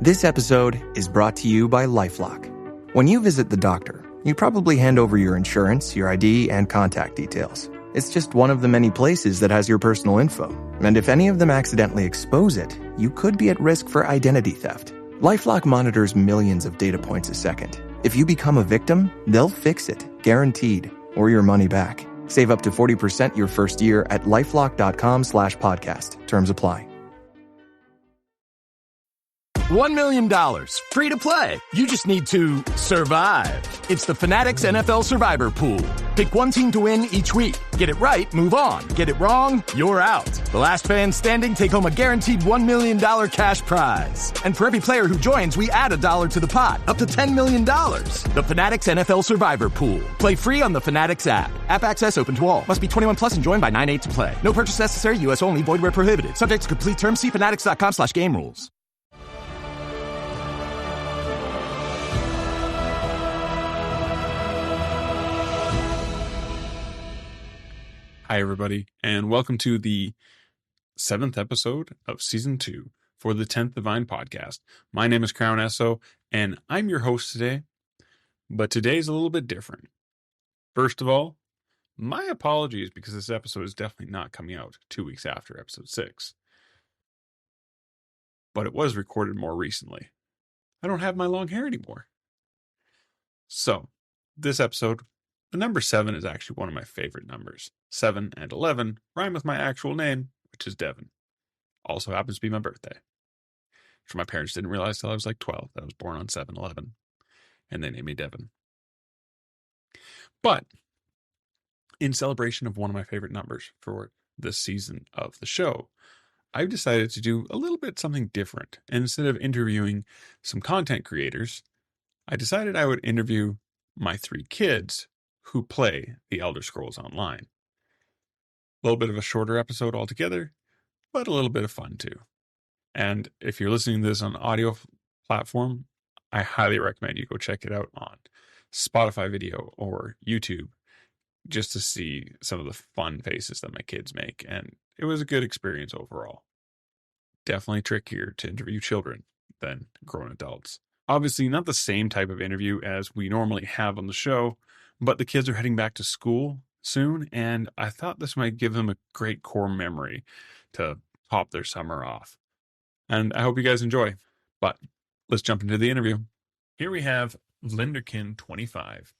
This episode is brought to you by LifeLock. When you visit the doctor, you probably hand over your insurance, your ID, and contact details. It's just one of the many places that has your personal info. And if any of them accidentally expose it, you could be at risk for identity theft. LifeLock monitors millions of data points a second. If you become a victim, they'll fix it, guaranteed, or your money back. Save up to 40% your first year at LifeLock.com/podcast. Terms apply. $1 million, free to play. You just need to survive. It's the Fanatics NFL Survivor Pool. Pick one team to win each week. Get it right, move on. Get it wrong, you're out. The last fan standing take home a guaranteed $1 million cash prize. And for every player who joins, we add $1 to the pot, up to $10 million. The Fanatics NFL Survivor Pool. Play free on the Fanatics app. App access open to all. Must be 21 plus and joined by 9/8 to play. No purchase necessary, U.S. only, void where prohibited. Subject to complete terms. See fanatics.com/game rules. Hi, everybody, and welcome to the 7th episode of Season 2 for the 10th Divine Podcast. My name is Crown Esso, and I'm your host today, but today's a little bit different. First of all, my apologies because this episode is definitely not coming out 2 weeks after episode 6. But it was recorded more recently. I don't have my long hair anymore. So, this episode, the number 7 is actually one of my favorite numbers. 7 and 11 rhyme with my actual name, which is Devin. Also happens to be my birthday. Which my parents didn't realize till I was like 12 that I was born on 7/11. And they named me Devin. But, in celebration of one of my favorite numbers for this season of the show, I've decided to do a little bit something different. And instead of interviewing some content creators, I decided I would interview my 3 kids who play the Elder Scrolls Online. A little bit of a shorter episode altogether, but a little bit of fun too. And if you're listening to this on audio platform, I highly recommend you go check it out on Spotify video or YouTube just to see some of the fun faces that my kids make. And it was a good experience overall. Definitely trickier to interview children than grown adults. Obviously not the same type of interview as we normally have on the show, but the kids are heading back to school soon, and I thought this might give them a great core memory to top their summer off. And I hope you guys enjoy. But let's jump into the interview. Here we have Vlinderkin25,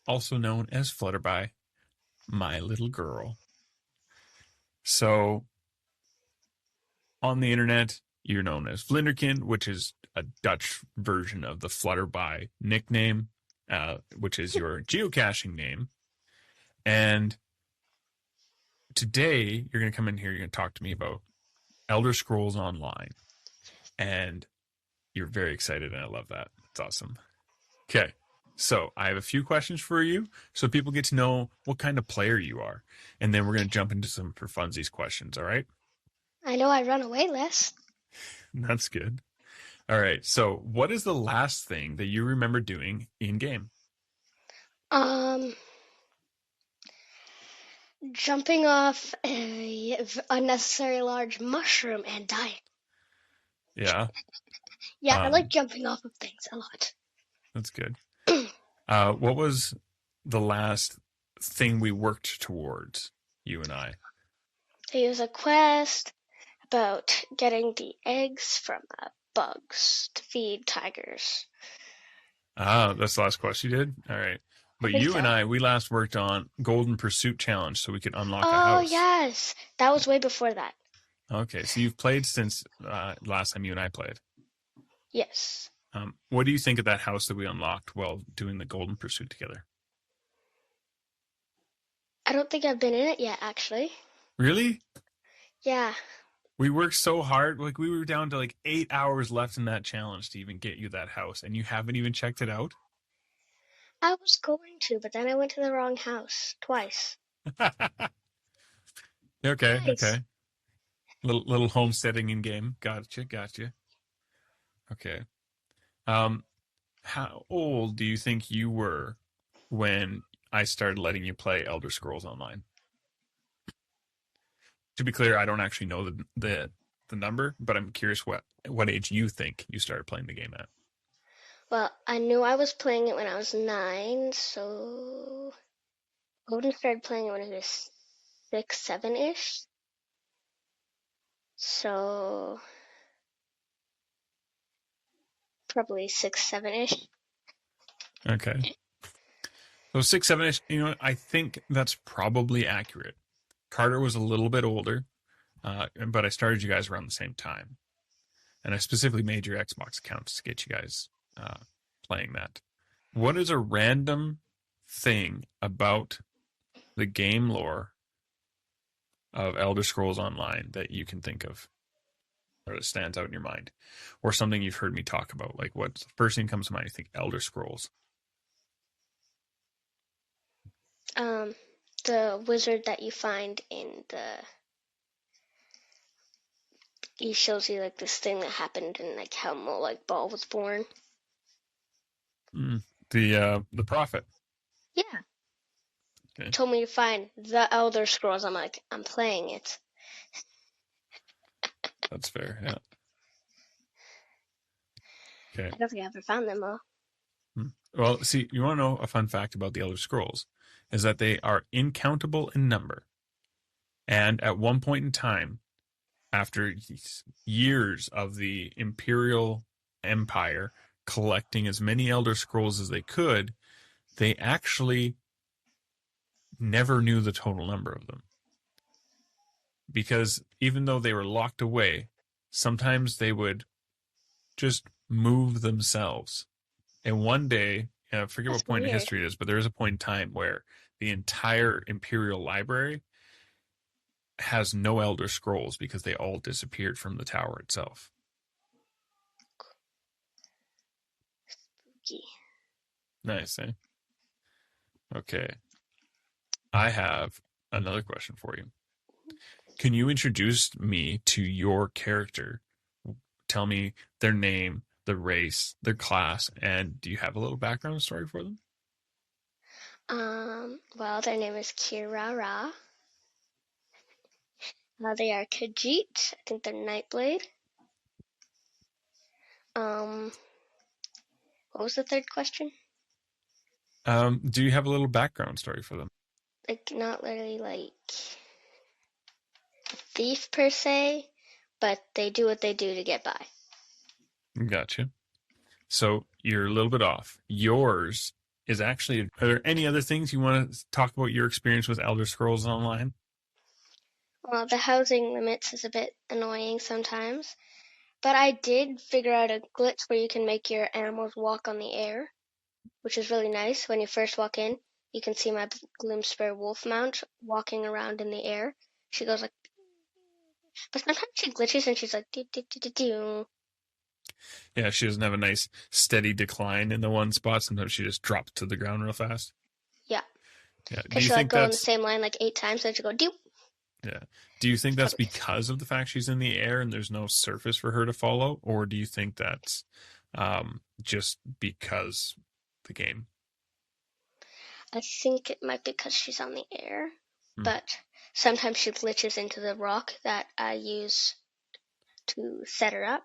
also known as Flutterby, my little girl. So, on the internet, you're known as Vlinderkin, which is a Dutch version of the Flutterby nickname, which is your geocaching name. And today, you're going to come in here, you're going to talk to me about Elder Scrolls Online. And you're very excited, and I love that. It's awesome. Okay, so I have a few questions for you so people get to know what kind of player you are. And then we're going to jump into some for funsies questions, all right? I know I run away less. That's good. All right, so what is the last thing that you remember doing in-game? Jumping off a unnecessary large mushroom and dying. Yeah. Yeah, I like jumping off of things a lot. That's good. What was the last thing we worked towards, you and I? It was a quest about getting the eggs from bugs to feed tigers. That's the last quest you did? All right. But you and I, we last worked on Golden Pursuit Challenge so we could unlock a house. Oh, yes. That was way before that. Okay, so you've played since last time you and I played. Yes. What do you think of that house that we unlocked while doing the Golden Pursuit together? I don't think I've been in it yet, actually. Really? Yeah. We worked so hard. Like, we were down to like 8 hours left in that challenge to even get you that house, and you haven't even checked it out? I was going to, but then I went to the wrong house twice. Okay, Nice. okay. Little homesteading in game. Gotcha. Okay. How old do you think you were when I started letting you play Elder Scrolls Online? To be clear, I don't actually know the the number, but I'm curious what age you think you started playing the game at. Well, I knew I was playing it when I was 9, so Odin started playing it when he was 6, 7-ish. So probably 6, 7-ish. Okay. So 6, 7-ish, I think that's probably accurate. Carter was a little bit older, but I started you guys around the same time. And I specifically made your Xbox accounts to get you guys playing that. What is a random thing about the game lore of Elder Scrolls Online that you can think of, or that stands out in your mind, or something you've heard me talk about? Like, what's the first thing that comes to mind? You think Elder Scrolls. The wizard that you find he shows you like this thing that happened and like how Molech Ball was born. The prophet. Yeah. Okay. Told me to find the Elder Scrolls. I'm like, I'm playing it. That's fair, yeah. Okay. I don't think I ever found them all. Well, see, you want to know a fun fact about the Elder Scrolls is that they are incountable in number. And at one point in time, after years of the Imperial Empire collecting as many Elder Scrolls as they could, they actually never knew the total number of them. Because even though they were locked away, sometimes they would just move themselves. And one day, I forget what point in history it is, but there is a point in time where the entire Imperial Library has no Elder Scrolls because they all disappeared from the tower itself. Spooky. Nice, eh? Okay. I have another question for you. Can you introduce me to your character? Tell me their name, the race, their class, and do you have a little background story for them? Well, their name is Kirara. They are Khajiit. I think they're Nightblade. What was the third question? Do you have a little background story for them? Like, not literally like a thief per se, but they do what they do to get by. Gotcha. So you're a little bit off. Yours is actually, are there any other things you want to talk about your experience with Elder Scrolls Online? Well, the housing limits is a bit annoying sometimes, but I did figure out a glitch where you can make your animals walk on the air, which is really nice. When you first walk in, you can see my Gloomspur wolf mount walking around in the air. She goes like, but sometimes she glitches and she's like, do, do, do, do, do. Yeah, she doesn't have a nice steady decline in the one spot. Sometimes she just drops to the ground real fast. Yeah. Yeah. Because she'll like go in the same line like 8 times, and she'll go, do. Yeah. Do you think that's because of the fact she's in the air and there's no surface for her to follow? Or do you think that's just because the game? I think it might be because she's on the air, but sometimes she glitches into the rock that I use to set her up.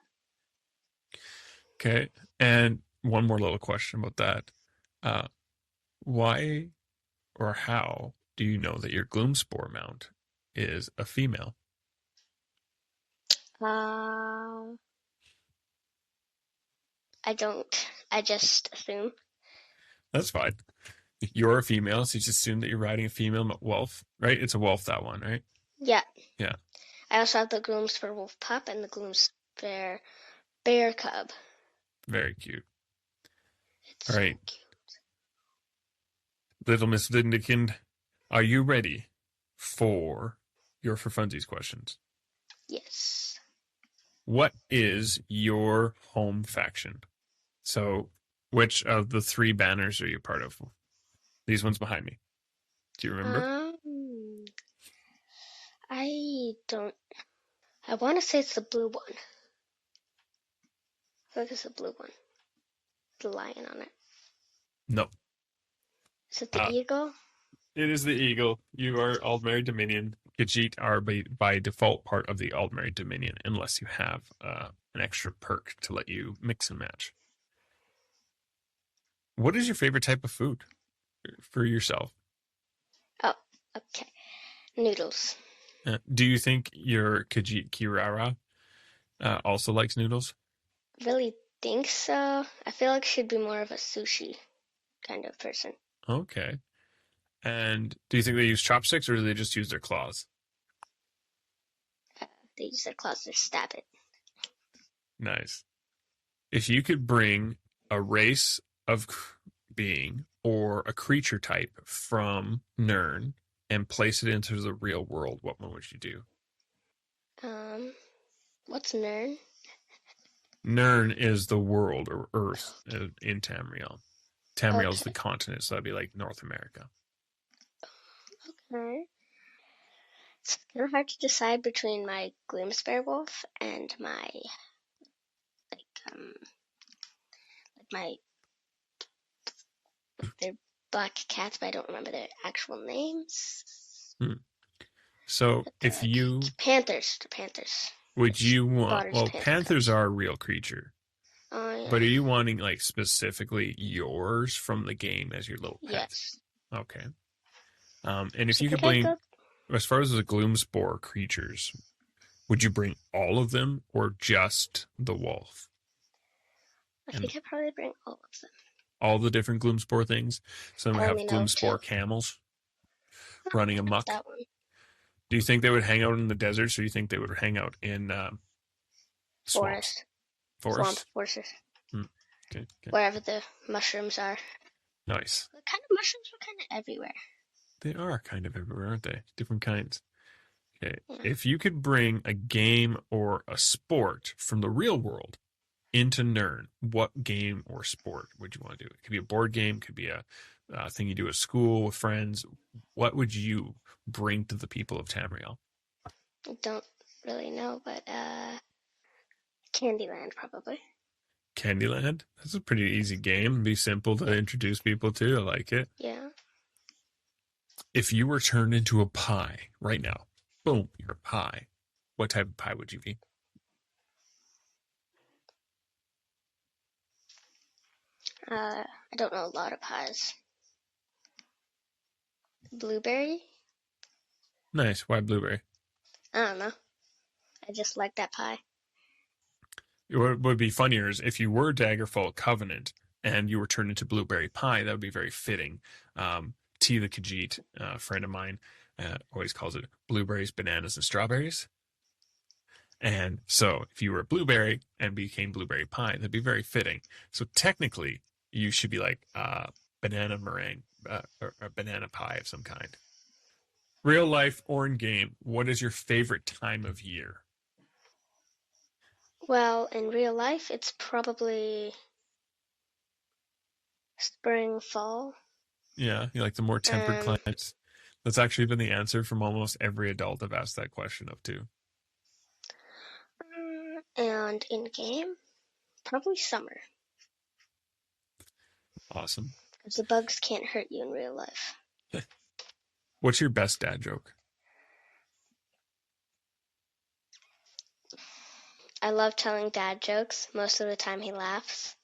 Okay. And one more little question about that. Why or how do you know that your Gloomspore mount is a female? I don't. I just assume. That's fine. You're a female, so you just assume that you're riding a female wolf, right? It's a wolf, that one, right? Yeah. Yeah. I also have the Gloomspur wolf pup and the Gloomspur bear cub. Very cute. It's all right. So cute. Little Miss Lindekind, are you ready for your For Funsies questions? Yes. What is your home faction? So, which of the 3 banners are you part of? These ones behind me. Do you remember? I don't. I want to say it's the blue one. I feel like it's the blue one. The lion on it. No. Is it the eagle? It is the eagle. You are Aldmeri Dominion. Khajiit are by default part of the Aldmeri Dominion, unless you have an extra perk to let you mix and match. What is your favorite type of food for yourself? Oh, okay. Noodles. Do you think your Khajiit Kirara also likes noodles? Really think so. I feel like she'd be more of a sushi kind of person. Okay. And do you think they use chopsticks or do they just use their claws? They use their claws to stab it. Nice. If you could bring a race of being or a creature type from Nirn and place it into the real world, what one would you do? What's Nern? Nirn is the world or Earth in Tamriel. Tamriel is the Okay. continent, so that'd be like North America. Okay. It's kind of hard to decide between my Gloomspare Wolf and my they're black cats, but I don't remember their actual names. So if you Panthers, the Panthers. would you want Potter's panthers are a real creature. Oh yeah. But are you wanting like specifically yours from the game as your little pet? Yes. Okay. And if So you could I think bring, I'd go- as far as the Gloomspore creatures, would you bring all of them or just the wolf? I think I'd probably bring all of them. All the different Gloomspore things? So then we I have only know Gloomspore two. camels running amok. That one. Do you think they would hang out in the deserts or do you think they would hang out in swamps? Swamp forest. Okay. Wherever the mushrooms are. Nice. The kind of mushrooms were kind of everywhere. They are kind of everywhere, aren't they? Different kinds. Okay. Yeah. If you could bring a game or a sport from the real world into Nirn, what game or sport would you want to do? It could be a board game, could be a thing you do at school with friends. What would you bring to the people of Tamriel? I don't really know, but Candyland probably. Candyland? That's a pretty easy game. It'd be simple to introduce people to. I like it. Yeah. If you were turned into a pie right now, boom, you're a pie. What type of pie would you be? I don't know a lot of pies. Blueberry? Nice. Why blueberry? I don't know. I just like that pie. What would be funnier is if you were Daggerfall Covenant and you were turned into blueberry pie, that would be very fitting. T the Khajiit, a friend of mine, always calls it blueberries, bananas, and strawberries. And so if you were a blueberry and became blueberry pie, that'd be very fitting. So technically, you should be like banana meringue or a banana pie of some kind. Real life or in game, what is your favorite time of year? Well, in real life, it's probably spring, fall. Yeah, you like the more tempered climates. That's actually been the answer from almost every adult I've asked that question of too. And in game, probably summer. Awesome. Because the bugs can't hurt you in real life. What's your best dad joke? I love telling dad jokes. Most of the time he laughs.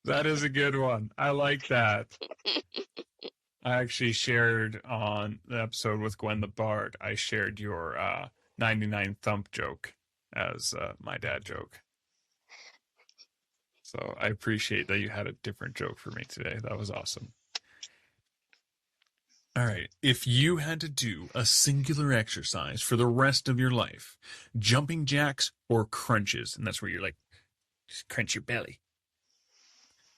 That is a good one. I like that. I actually shared on the episode with Gwen the Bard, I shared your 99 thump joke as my dad joke. So I appreciate that you had a different joke for me today. That was awesome. All right. If you had to do a singular exercise for the rest of your life, jumping jacks or crunches, and that's where you're like, just crunch your belly.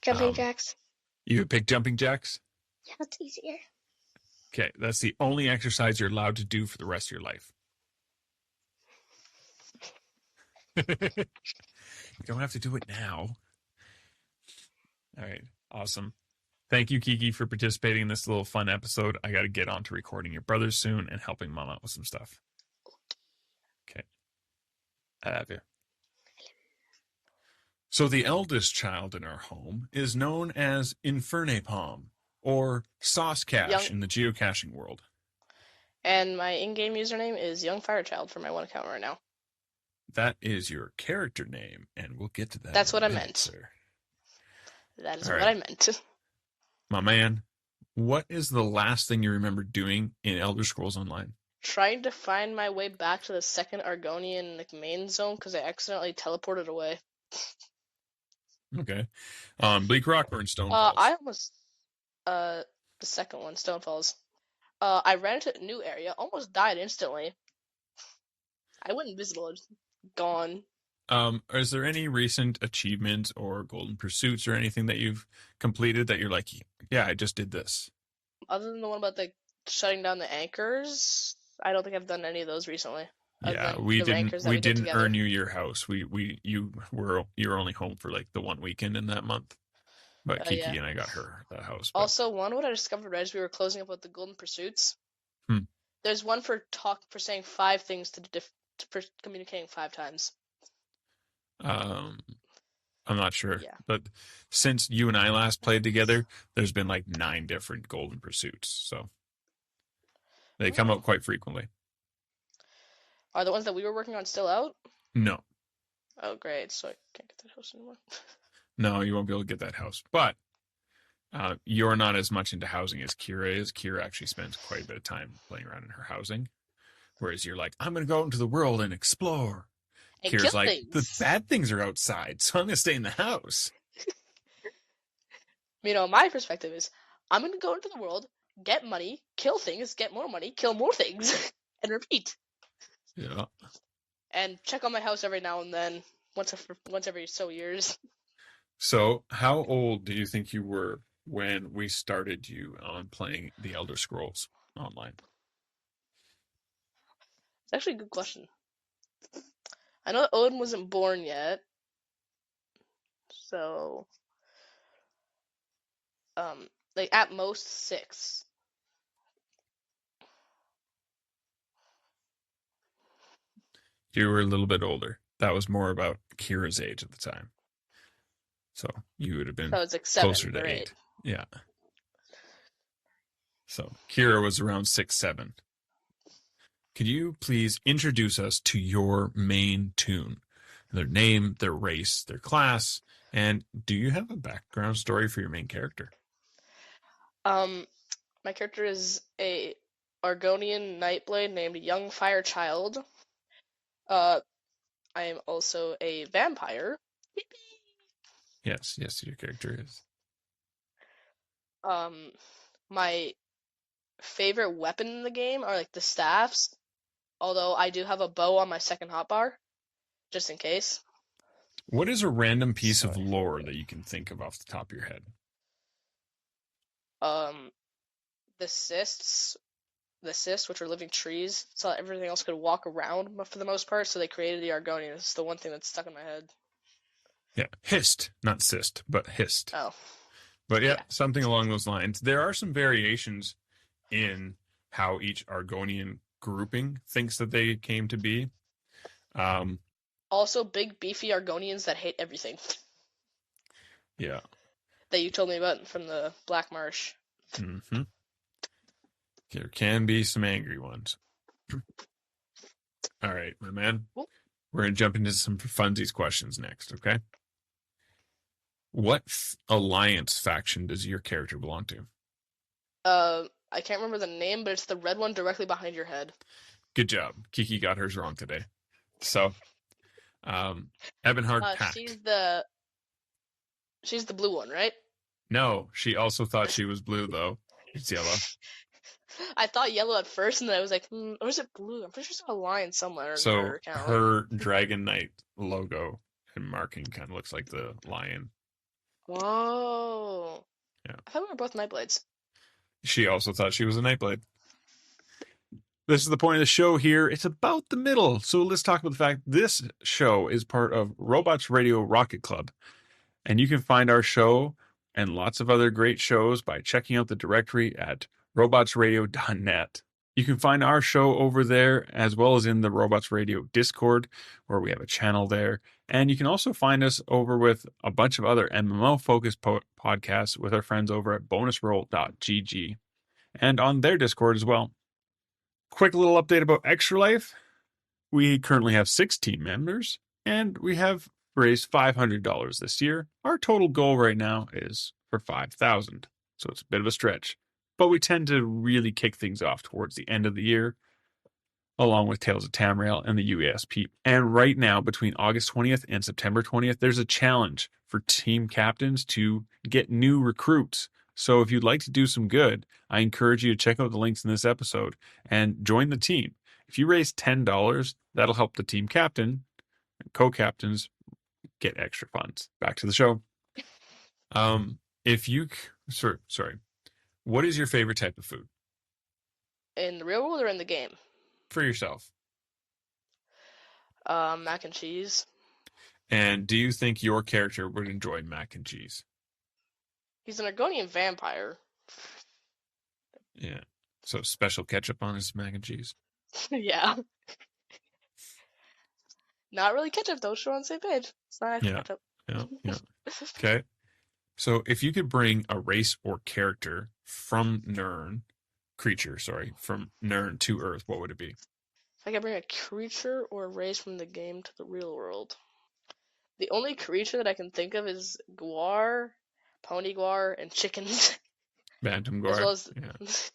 Jumping jacks. You would pick jumping jacks? Yeah, that's easier. Okay, that's the only exercise you're allowed to do for the rest of your life. You don't have to do it now. All right, awesome. Thank you, Kiki, for participating in this little fun episode. I got to get on to recording your brothers soon and helping Mom out with some stuff. Okay. I have you. So the eldest child in our home is known as Infernapalm, or Sauce Cash in the geocaching world. And my in-game username is Young Firechild for my one account right now. That is your character name, and we'll get to that. That's what I minute, meant. Sir. That is what I meant. My man, what is the last thing you remember doing in Elder Scrolls Online? Trying to find my way back to the second Argonian main zone because I accidentally teleported away. Okay. Bleak Rock or in Stonefalls? I almost... the second one, Stonefalls. I ran into a new area, almost died instantly. I went invisible, gone. Is there any recent achievements or golden pursuits or anything that you've completed that you're like, yeah, I just did this? Other than the one about shutting down the anchors, I don't think I've done any of those recently. Yeah, we didn't earn you your house. You were only home for like the one weekend in that month. But Kiki and I got her the house. But... Also, what I discovered right as we were closing up with the golden pursuits. There's one for saying 5 things for communicating 5 times. I'm not sure, but since you and I last played together, there's been like 9 different golden pursuits, so they come out quite frequently. Are the ones that we were working on still out? No. Oh, great! So I can't get that house anymore. No, you won't be able to get that house, but you're not as much into housing as Kira is. Kira actually spends quite a bit of time playing around in her housing, whereas you're like, I'm going to go out into the world and explore. And Kira's like, things. The bad things are outside, so I'm going to stay in the house. My perspective is, I'm going to go into the world, get money, kill things, get more money, kill more things, and repeat. Yeah. And check on my house every now and then, once every so years. So, how old do you think you were when we started you on playing the Elder Scrolls Online? It's actually a good question. I know that Odin wasn't born yet, so at most 6. You were a little bit older. That was more about Kira's age at the time. So you would have been it's like 7 closer to or 8. Yeah. So Kira was around 6, 7. Could you please introduce us to your main toon? Their name, their race, their class, and do you have a background story for your main character? My character is a Argonian Nightblade named Young Firechild. I am also a vampire. Yes, your character is. My favorite weapon in the game are like the staffs, although I do have a bow on my second hotbar, just in case. What is a random piece of lore that you can think of off the top of your head? The cysts, which are living trees, so that everything else could walk around for the most part, so they created the Argonians. It's the one thing that's stuck in my head. Yeah, hist, not cyst, but hist. Oh. But yeah, something along those lines. There are some variations in how each Argonian grouping thinks that they came to be. Also, big, beefy Argonians that hate everything. Yeah. That you told me about from the Black Marsh. Mm-hmm. There can be some angry ones. All right, my man. We're going to jump into some funsies questions next, okay? What alliance faction does your character belong to? I can't remember the name, but it's the red one directly behind your head. Good job. Kiki got hers wrong today. So, Ebonheart Pact. She's the blue one, right? No, she also thought she was blue, though. It's yellow. I thought yellow at first, and then I was like, or is it blue? I'm pretty sure there's a lion somewhere. So her Dragon Knight logo and marking kind of looks like the lion. Whoa. Yeah. I thought we were both Nightblades. She also thought she was a Nightblade. This is the point of the show here. It's about the middle. So let's talk about the fact this show is part of Robots Radio Rocket Club. And you can find our show and lots of other great shows by checking out the directory at robotsradio.net. You can find our show over there, as well as in the Robots Radio Discord, where we have a channel there. And you can also find us over with a bunch of other MMO-focused podcasts with our friends over at bonusroll.gg and on their Discord as well. Quick little update about Extra Life. We currently have 6 team members, and we have raised $500 this year. Our total goal right now is for $5,000, so it's a bit of a stretch. But we tend to really kick things off towards the end of the year, along with Tales of Tamriel and the UASP. And right now, between August 20th and September 20th, there's a challenge for team captains to get new recruits. So if you'd like to do some good, I encourage you to check out the links in this episode and join the team. If you raise $10, that'll help the team captain and co-captains get extra funds. Back to the show. What is your favorite type of food? In the real world or in the game? For yourself. Mac and cheese. And do you think your character would enjoy mac and cheese? He's an Argonian vampire. Yeah. So special ketchup on his mac and cheese? Yeah. Not really ketchup, though. Sure on the same page. It's not actually ketchup. Yeah. Okay. So if you could bring a race or character from Nirn to Earth, what would it be? If I could bring a creature or a race from the game to the real world. The only creature that I can think of is Guar, Pony Guar, and chickens. Bantam Guar. As well as,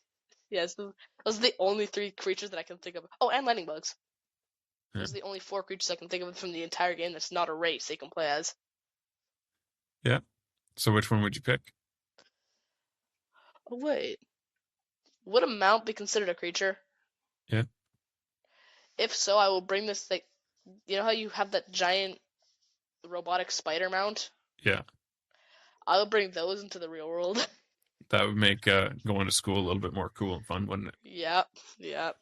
yes, those are the only 3 creatures that I can think of. Oh, and lightning bugs. Yeah. Those are the only 4 creatures I can think of from the entire game that's not a race they can play as. Yeah. So which one would you pick? Oh, wait. Would a mount be considered a creature? Yeah. If so, I will bring this, like, you know how you have that giant robotic spider mount? Yeah. I will bring those into the real world. That would make going to school a little bit more cool and fun, wouldn't it? Yep.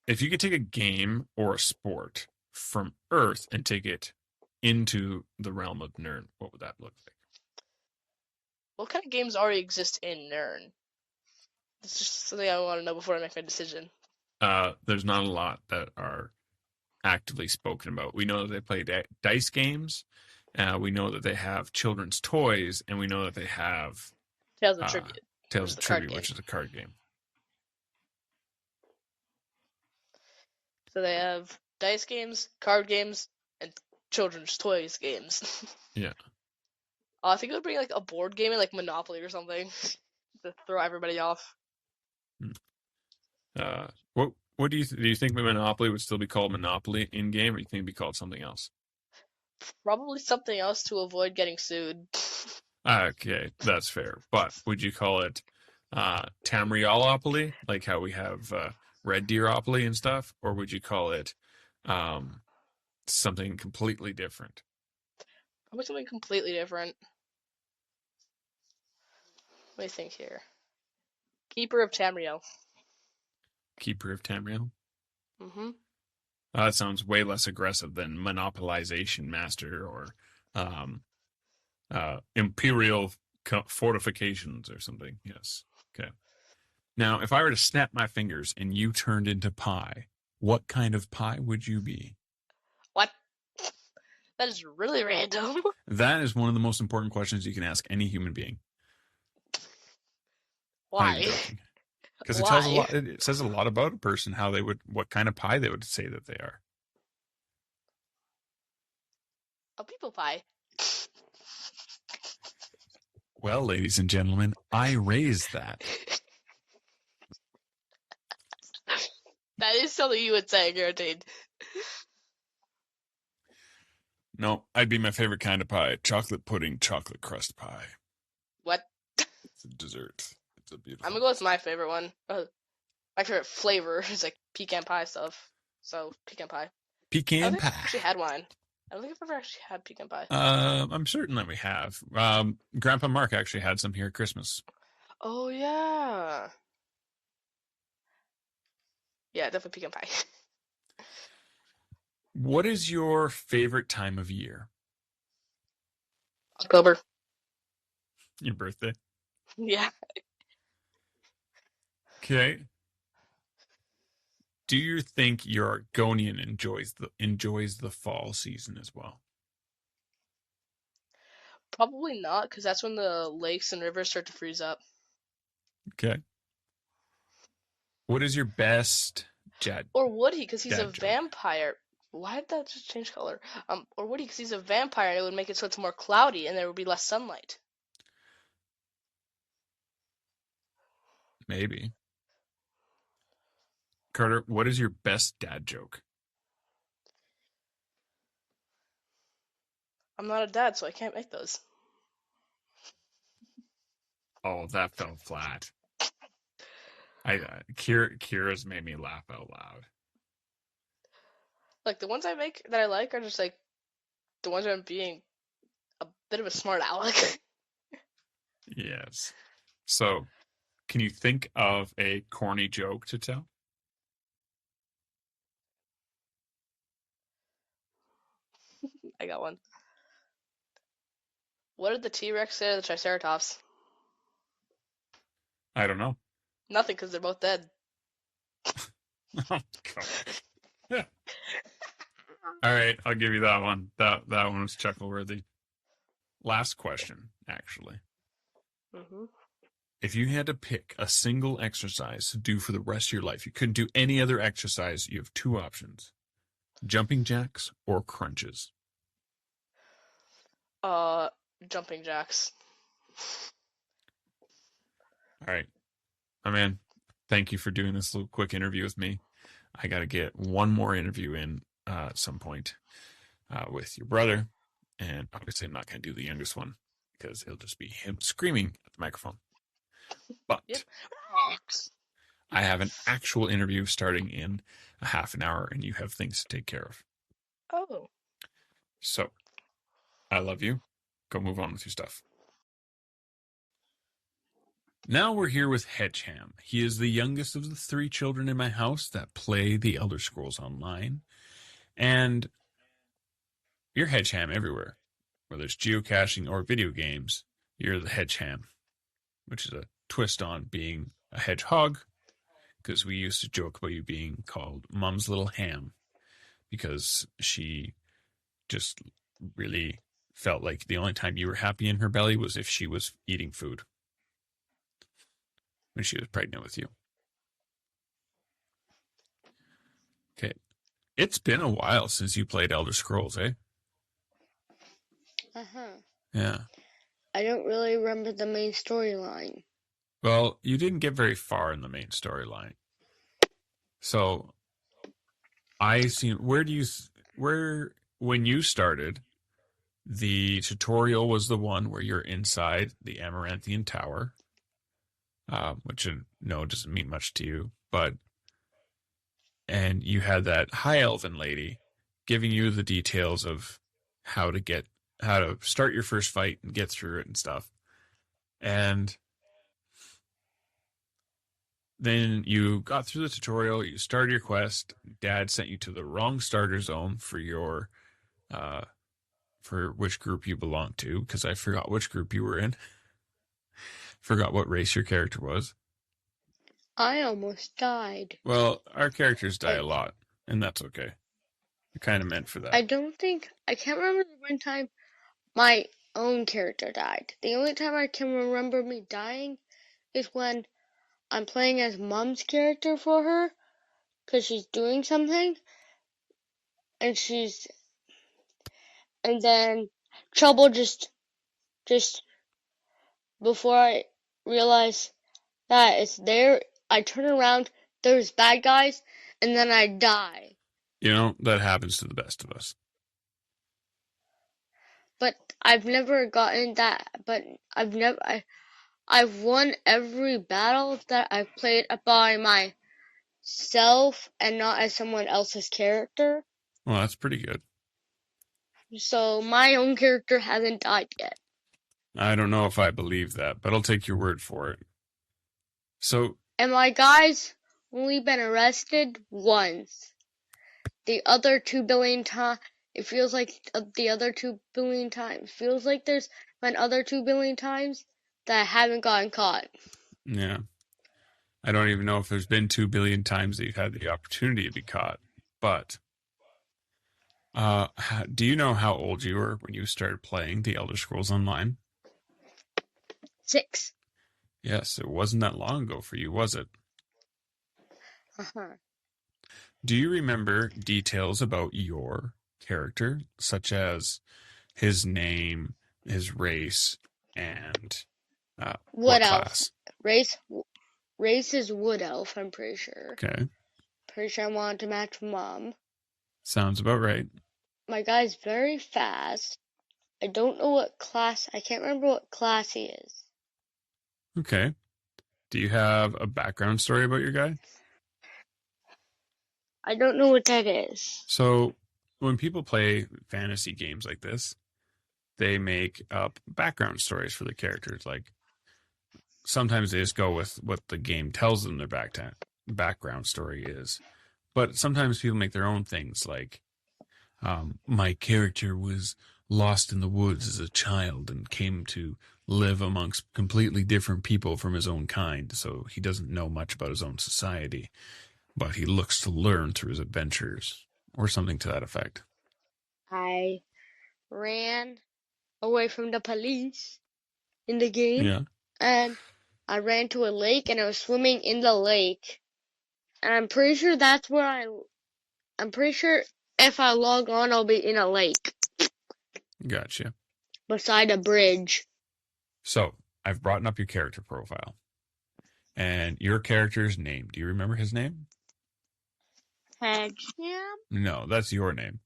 If you could take a game or a sport from Earth and take it into the realm of Nirn, what would that look like? What kind of games already exist in Nirn? It's just something I want to know before I make my decision. There's not a lot that are actively spoken about. We know that they play dice games. We know that they have children's toys, and we know that they have Tales of Tribute. Tales of Tribute, which is a card game. So they have dice games, card games, and children's toys games. Yeah. I think it would bring like a board game, like Monopoly or something, to throw everybody off. What do you think Monopoly would still be called Monopoly in game, or do you think it'd be called something else? Probably something else to avoid getting sued. Okay, that's fair. But would you call it Tamriolopoly, like how we have Red Deeropoly and stuff, or would you call it something completely different? Probably something completely different. What do you think here? Keeper of Tamriel. Keeper of Tamriel? Mm-hmm. That sounds way less aggressive than Monopolization Master or Imperial Fortifications or something. Yes. Okay. Now, if I were to snap my fingers and you turned into pie, what kind of pie would you be? What? That is really random. That is one of the most important questions you can ask any human being. Why? Because it says a lot about a person, what kind of pie they would say that they are. A people pie. Well, ladies and gentlemen, I raised that. That is something you would say, guaranteed. No, I'd be my favorite kind of pie. Chocolate pudding, chocolate crust pie. What? It's a dessert. It's a beautiful. I'm gonna go with my favorite one. My favorite flavor is like pecan pie stuff. So pecan pie. Pecan pie. I've actually had one. I don't think I've ever actually had pecan pie. I'm certain that we have. Grandpa Mark actually had some here at Christmas. Oh yeah. Yeah, definitely pecan pie. What is your favorite time of year? October. Your birthday? Yeah. Okay. Do you think your Argonian enjoys the fall season as well? Probably not, because that's when the lakes and rivers start to freeze up. Okay. What is your best Or would he, because he's a dad joke? vampire? Why did that just change color? Or would he, because he's a vampire, and it would make it so it's more cloudy and there would be less sunlight. Maybe. Carter, what is your best dad joke? I'm not a dad, so I can't make those. Oh, that fell flat. Kira's made me laugh out loud. Like, the ones I make that I like are just like the ones where I'm being a bit of a smart aleck. Yes. So, can you think of a corny joke to tell? I got one. What did the T-Rex say to the Triceratops? I don't know. Nothing, because they're both dead. Oh, God. All right, I'll give you that one. That one was chuckle worthy. Last question, actually. Mm-hmm. If you had to pick a single exercise to do for the rest of your life, you couldn't do any other exercise, you have two options. Jumping jacks or crunches. Jumping jacks. All right. My man, thank you for doing this little quick interview with me. I got to get one more interview in at some point with your brother. And obviously, I'm not going to do the youngest one because it'll just be him screaming at the microphone. But Yep. I have an actual interview starting in a half an hour, and you have things to take care of. Oh. So, I love you. Go move on with your stuff. Now we're here with Hedgeham. He is the youngest of the three children in my house that play the Elder Scrolls Online. And you're Hedgeham everywhere. Whether it's geocaching or video games, you're the Hedgeham, which is a twist on being a hedgehog, because we used to joke about you being called Mom's Little Ham, because she just really felt like the only time you were happy in her belly was if she was eating food when she was pregnant with you. Okay. It's been a while since you played Elder Scrolls, eh? Uh-huh. Yeah. I don't really remember the main storyline. Well, you didn't get very far in the main storyline. So, when you started, the tutorial was the one where you're inside the Amaranthian Tower, which no, doesn't mean much to you, and you had that high elven lady giving you the details of how to start your first fight and get through it and stuff. And then you got through the tutorial, you started your quest, Dad sent you to the wrong starter zone for your for which group you belong to, because I forgot which group you were in. Forgot what race your character was. I almost died. Well, our characters die a lot, and that's okay. You're kind of meant for that. I can't remember the one time my own character died. The only time I can remember me dying is when I'm playing as Mom's character for her, because she's doing something, and then trouble just before I realize that it's there, I turn around, there's bad guys, and then I die. You know, that happens to the best of us. But I've never gotten that. But I've won every battle that I've played by myself and not as someone else's character. Well, that's pretty good. So my own character hasn't died yet. I don't know if I believe that, but I'll take your word for it. So, and my guy's only been arrested once. The other 2 billion times, it feels like the other 2 billion times. Feels like there's been other 2 billion times that I haven't gotten caught. Yeah. I don't even know if there's been 2 billion times that you've had the opportunity to be caught. But do you know how old you were when you started playing The Elder Scrolls Online? 6. Yes, it wasn't that long ago for you, was it? Uh-huh. Do you remember details about your character, such as his name, his race, and what Wood elf. class? Race is wood elf, I'm pretty sure. Okay, Pretty sure I wanted to match Mom. sounds about right. My guy's very fast. I don't know what class. I can't remember what class he is. Okay. Do you have a background story about your guy? I don't know what that is. So, when people play fantasy games like this, they make up background stories for the characters. Like, sometimes they just go with what the game tells them their background story is. But sometimes people make their own things, like, my character was lost in the woods as a child and came to live amongst completely different people from his own kind, so he doesn't know much about his own society, but he looks to learn through his adventures, or something to that effect. I ran away from the police in the game. Yeah. And I ran to a lake and I was swimming in the lake. And I'm pretty sure that's where I'm pretty sure if I log on, I'll be in a lake Gotcha. beside a bridge. So, I've brought up your character profile. And your character's name. Do you remember his name? Hedgeham? No, that's your name.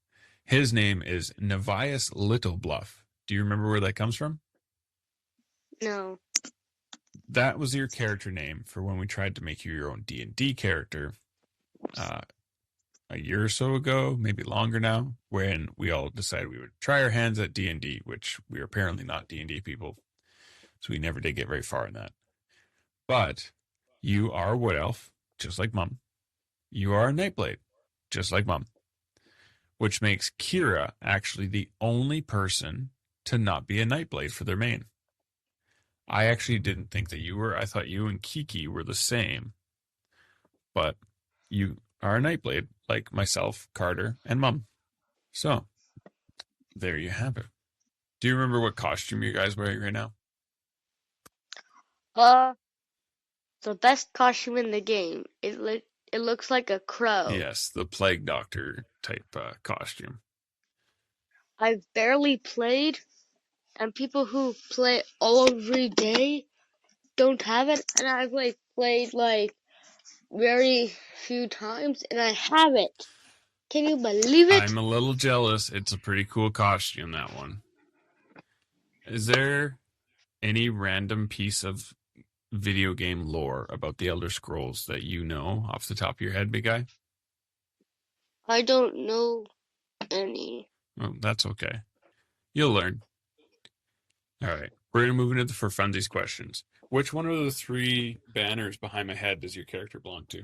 His name is Nevius Littlebluff. Do you remember where that comes from? No. That was your character name for when we tried to make you your own D&D character a year or so ago, maybe longer now, when we all decided we would try our hands at D&D, which we are apparently not D&D people, so we never did get very far in that. But you are a wood elf, just like Mum. You are a Nightblade, just like Mum, which makes Kira actually the only person to not be a Nightblade for their main. I actually didn't think that you were. I thought you and Kiki were the same. But you are a Nightblade, like myself, Carter, and Mum. So, there you have it. Do you remember what costume you guys are wearing right now? The best costume in the game. It looks like a crow. Yes, the Plague Doctor type costume. I've barely played, and people who play all every day don't have it, and I've played very few times, and I have it. Can you believe it? I'm a little jealous. It's a pretty cool costume, that one. Is there any random piece of video game lore about the Elder Scrolls that you know off the top of your head, big guy? I don't know any. Oh, that's okay. You'll learn. All right. We're going to move into the For Funsies questions. Which one of the 3 banners behind my head does your character belong to?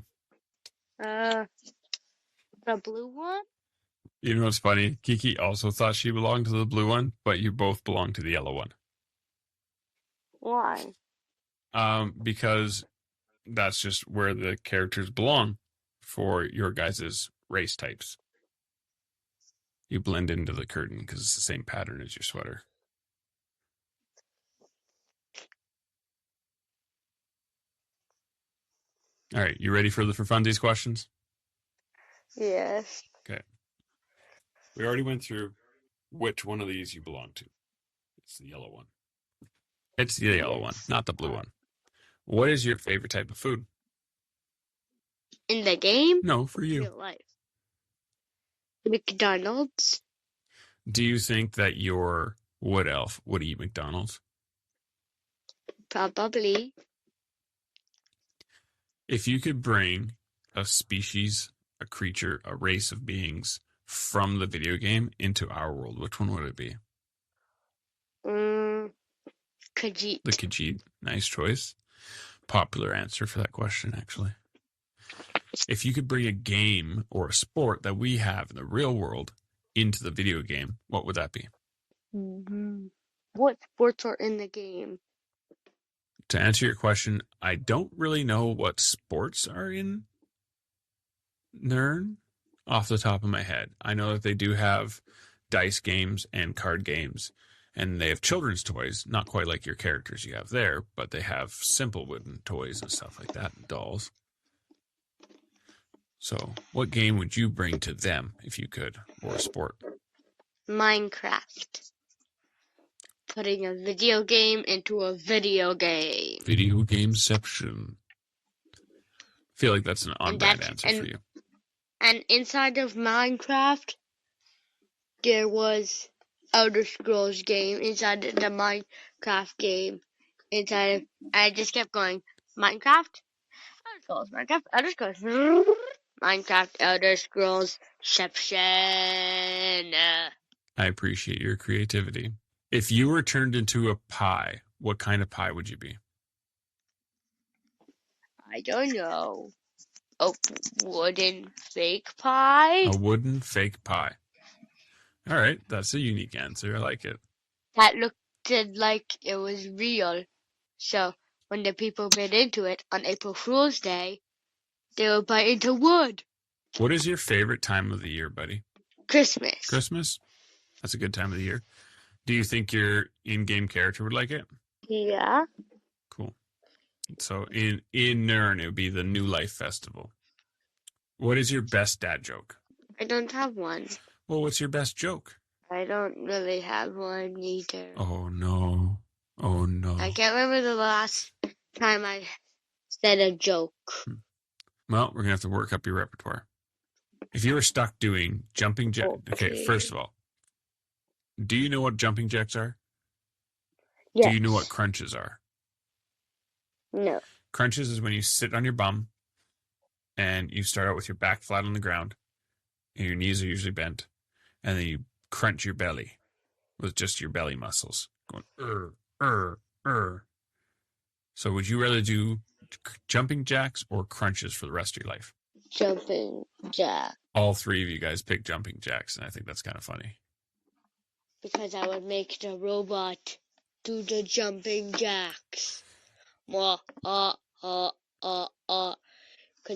The blue one? You know what's funny? Kiki also thought she belonged to the blue one, but you both belong to the yellow one. Why? Because that's just where the characters belong for your guys' race types. You blend into the curtain because it's the same pattern as your sweater. All right, you ready for the For Funsies questions? Yes. Okay. We already went through which one of these you belong to. It's the yellow one. It's the yellow one, not the blue one. What is your favorite type of food? In the game? No, for you. Real life. McDonald's. Do you think that your wood elf would eat McDonald's? Probably. If you could bring a species, a creature, a race of beings from the video game into our world, which one would it be? Khajiit. The Khajiit. Nice choice. Popular answer for that question, actually. If you could bring a game or a sport that we have in the real world into the video game, what would that be? What sports are in the game? To answer your question, I don't really know what sports are in Nern off the top of my head. I know that they do have dice games and card games, and they have children's toys, not quite like your characters you have there, but they have simple wooden toys and stuff like that, and dolls. So, what game would you bring to them if you could, or a sport? Minecraft. Putting a video game into a video game. Video gameception. I feel like that's an on-brand answer for you. And inside of Minecraft, there was Elder Scrolls game inside the Minecraft game. I just kept going, Minecraft, Elder Scrolls, Minecraft, Elder Scrolls, Minecraft, Elder Scrolls, Inception. I appreciate your creativity. If you were turned into a pie, what kind of pie would you be? I don't know. A wooden fake pie? A wooden fake pie. All right, that's a unique answer. I like it. That looked like it was real. So when the people bit into it on April Fool's Day, they would bite into wood. What is your favorite time of the year, buddy? Christmas. Christmas? That's a good time of the year. Do you think your in-game character would like it? Yeah. Cool. So in Nern, it would be the New Life Festival. What is your best dad joke? I don't have one. Well, what's your best joke? I don't really have one either. Oh, no. Oh, no. I can't remember the last time I said a joke. Well, we're going to have to work up your repertoire. If you were stuck doing jumping jacks... Okay, first of all, do you know what jumping jacks are? Yes. Do you know what crunches are? No. Crunches is when you sit on your bum and you start out with your back flat on the ground and your knees are usually bent, and then you crunch your belly with just your belly muscles going So would you rather do jumping jacks or crunches for the rest of your life? Jumping jack. All three of you guys pick jumping jacks, and I think that's kind of funny. Because I would make the robot do the jumping jacks. Because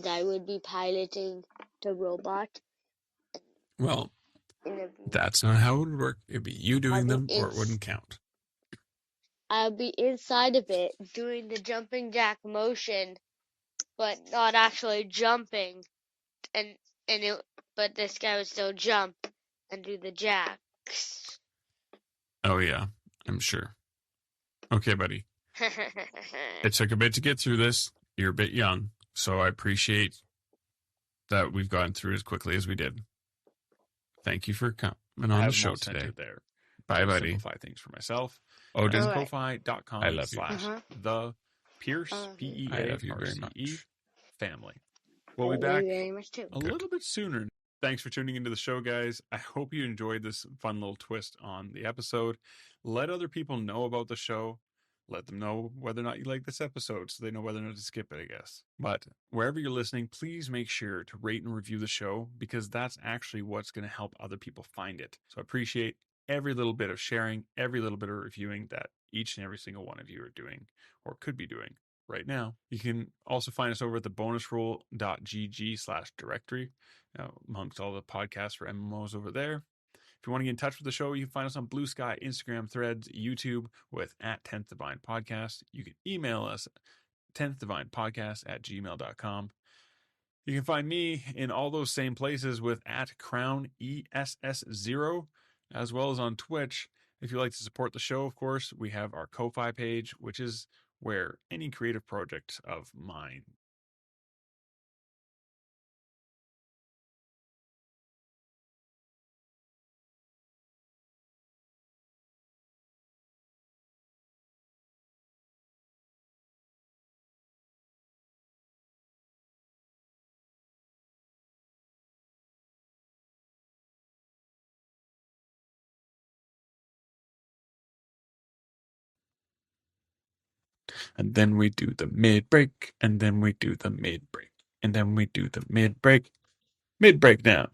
I would be piloting the robot. Well, that's not how it would work. It'd be you doing them, or it wouldn't count. I'll be inside of it doing the jumping jack motion, but not actually jumping. But this guy would still jump and do the jacks. Oh yeah, I'm sure. Okay, buddy. It took a bit to get through this. You're a bit young, so I appreciate that we've gotten through as quickly as we did. Thank you for coming on the show today. There. Bye, buddy. Simplify things for myself. Odinkofi.com. I love you. The Pierce, I love you very much. P-E-A-R-C-E family. We'll be Thank back you very much too. a little bit sooner. Thanks for tuning into the show, guys. I hope you enjoyed this fun little twist on the episode. Let other people know about the show. Let them know whether or not you like this episode so they know whether or not to skip it, I guess. But wherever you're listening, please make sure to rate and review the show, because that's actually what's going to help other people find it. So I appreciate every little bit of sharing, every little bit of reviewing that each and every single one of you are doing or could be doing right now. You can also find us over at the bonusroll.gg/directory, amongst all the podcasts for MMOs over there. If you want to get in touch with the show, you can find us on Blue Sky, Instagram, Threads, YouTube with @10th Divine Podcast. You can email us 10thDivinePodcast@gmail.com. You can find me in all those same places with @CrownESS0, as well as on Twitch. If you'd like to support the show, of course, we have our Ko-Fi page, which is where any creative project of mine and then we do the mid-break, and then we do the mid-break, and then we do the mid-break now.